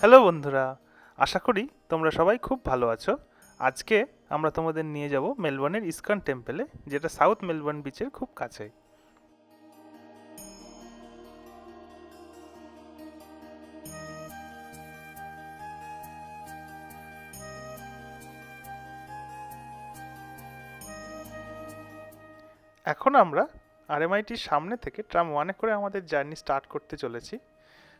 Hello বন্ধুরা, আশা করি তোমরা সবাই খুব ভালো আছো। আজকে আমরা তোমাদের নিয়ে যাব মেলবোর্নের ইস্কন টেম্পলে, যেটা সাউথ মেলবোর্ন বিচের খুব কাছে। এখন আমরা আরএমআইটির সামনে থেকে ট্রাম ওয়ানে করে আমাদের জার্নি স্টার্ট করতে চলেছি।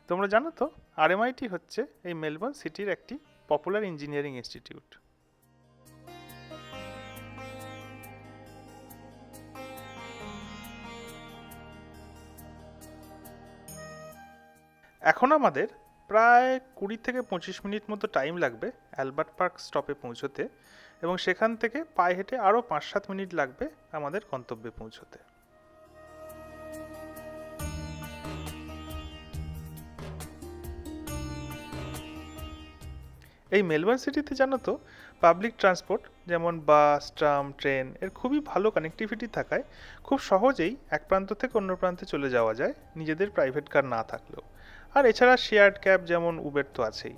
তোমরা জানো তো, আরএমআইটি হচ্ছে এই মেলবোর্ন সিটির একটি পপুলার ইঞ্জিনিয়ারিং ইনস্টিটিউট। এখন আমাদের প্রায় 20 থেকে 25 মিনিট মতো টাইম লাগবে অ্যালবার্ট পার্ক স্টপে পৌঁছতে, এবং সেখান থেকে পায়ে হেঁটে আরও 5-7 মিনিট লাগবে আমাদের গন্তব্যে পৌঁছতে। এই মেলবোর্ন সিটিতে জানো তো, পাবলিক ট্রান্সপোর্ট যেমন বাস, ট্রাম, ট্রেন এর খুবই ভালো কানেক্টিভিটি থাকায় খুব সহজেই এক প্রান্ত থেকে অন্য প্রান্তে চলে যাওয়া যায়, নিজেদের প্রাইভেট কার না থাকলেও। আর এছাড়া শেয়ার্ড ক্যাব যেমন উবের তো আছেই।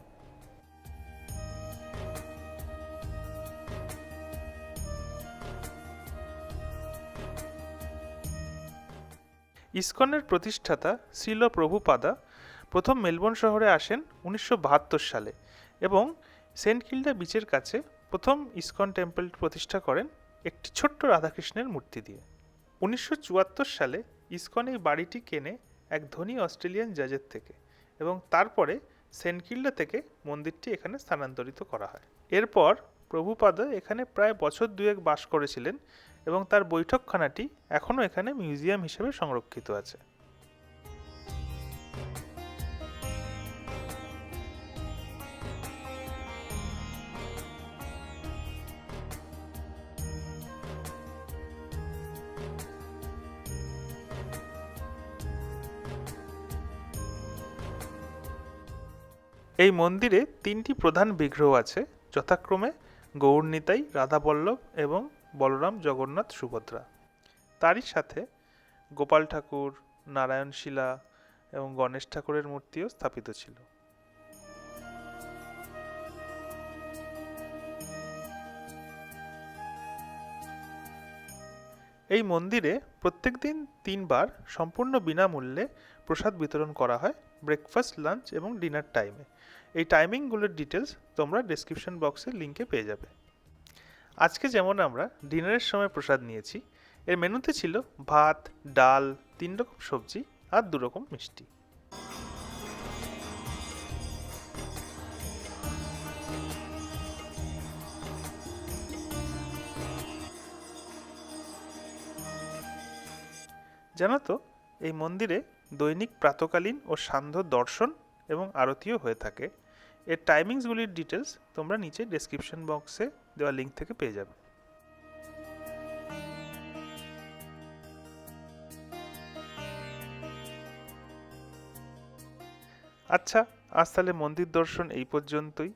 ইসকনের প্রতিষ্ঠাতা শ্রীল প্রভুপাদা প্রথম মেলবোর্ন শহরে আসেন 1972 সালে, এবং সেন্ট কিল্ডা বিচের কাছে প্রথম ইসকন টেম্পল প্রতিষ্ঠা করেন একটি ছোট্ট রাধাকৃষ্ণের মূর্তি দিয়ে। 1974 সালে ইসকন এই বাড়িটি কেনে এক ধনী অস্ট্রেলিয়ান জাজের থেকে, এবং তারপরে সেন্ট কিল্ডা থেকে মন্দিরটি এখানে স্থানান্তরিত করা হয়। এরপর প্রভুপাদ এখানে প্রায় বছর দুয়েক বাস করেছিলেন, এবং তার বৈঠকখানাটি এখনও এখানে মিউজিয়াম হিসেবে সংরক্ষিত আছে। এই মন্দিরে তিনটি প্রধান বিগ্রহ আছে, যথাক্রমে গৌরনিতাই, রাধাবল্লভ এবং বলরাম, জগন্নাথ, সুভদ্রা। তারই সাথে গোপাল ঠাকুর, নারায়ণ শিলা এবং গণেশ ঠাকুরের মূর্তিও স্থাপিত ছিল। এই মন্দিরে প্রত্যেক দিন 3বার সম্পূর্ণ বিনামূল্যে প্রসাদ বিতরণ করা হয়, ব্রেকফাস্ট, লাঞ্চ এবং ডিনার টাইমে। এই টাইমিংগুলোর ডিটেলস তোমরা ডেসক্রিপশন বক্সে লিঙ্কে পেয়ে যাবে। আজকে যেমন আমরা ডিনারের সময় প্রসাদ নিয়েছি, এর মেনুতে ছিল ভাত, ডাল, 3 রকম সবজি আর 2 রকম মিষ্টি। জানো তো, এই মন্দিরে দৈনিক প্রাতকালীন ও সান্ধ্য দর্শন এবং আরতিও হয়ে থাকে। এর টাইমিংসগুলির ডিটেলস তোমরা নিচে ডেসক্রিপশন বক্সে দেওয়া লিঙ্ক থেকে পেয়ে যাবে। আচ্ছা, আজ তাহলে মন্দির দর্শন এই পর্যন্তই।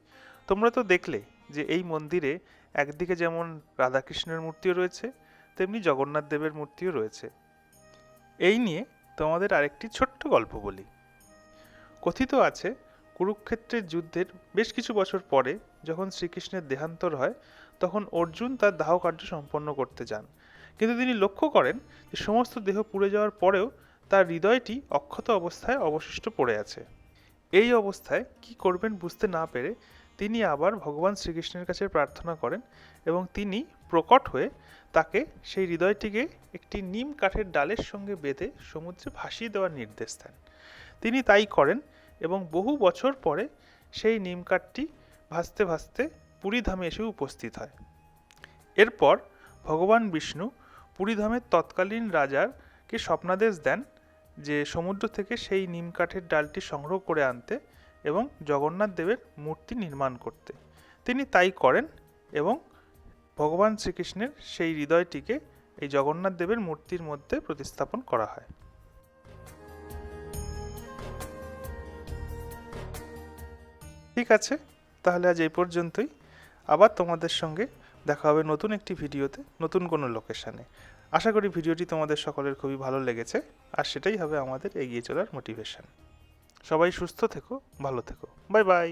তোমরা তো দেখলে যে এই মন্দিরে একদিকে যেমন রাধাকৃষ্ণের মূর্তিও রয়েছে, তেমনি জগন্নাথ দেবের মূর্তিও রয়েছে। এই নিয়ে তোমাদের আরেকটি ছোট্ট গল্প বলি। কথিত আছে, কুরুক্ষেত্রের যুদ্ধের বেশ কিছু বছর পরে যখন শ্রীকৃষ্ণের দেহান্তর হয়, তখন অর্জুন তার দাহ কার্য সম্পন্ন করতে যান, কিন্তু তিনি লক্ষ্য করেন যে সমস্ত দেহ পুড়ে যাওয়ার পরেও তার হৃদয়টি অক্ষত অবস্থায় অবশিষ্ট পড়ে আছে। এই অবস্থায় কি করবেন বুঝতে না পেরে তিনি আবার ভগবান শ্রীকৃষ্ণের কাছে প্রার্থনা করেন, এবং তিনি প্রকট হয়ে তাকে সেই হৃদয়টিকে একটি নিম কাঠের ডালের সঙ্গে বেঁধে সমুদ্রে ভাসিয়ে দেওয়ার নির্দেশ দেন। তিনি তাই করেন, এবং বহু বছর পরে সেই নিম কাঠটি ভাসতে ভাসতে পুরীধামে এসে উপস্থিত হয়। এরপর ভগবান বিষ্ণু পুরীধামের তৎকালীন রাজাকে স্বপ্নাদেশ দেন যে সমুদ্র থেকে সেই নিম কাঠের ডালটি সংগ্রহ করে আনতে এবং জগন্নাথ দেবের মূর্তি নির্মাণ করতে। তিনি তাই করেন, এবং ভগবান শ্রীকৃষ্ণের সেই হৃদয়টিকে এই জগন্নাথ দেবের মূর্তির মধ্যে প্রতিস্থাপন করা হয়। ঠিক আছে, তাহলে আজ এই পর্যন্তই। আবার তোমাদের সঙ্গে দেখা হবে নতুন একটি ভিডিওতে, নতুন কোনো লোকেশানে। আশা করি ভিডিওটি তোমাদের সকলের খুবই ভালো লেগেছে, আর সেটাই হবে আমাদের এগিয়ে চলার মোটিভেশন। সবাই সুস্থ থেকো, ভালো থেকো। Bye bye.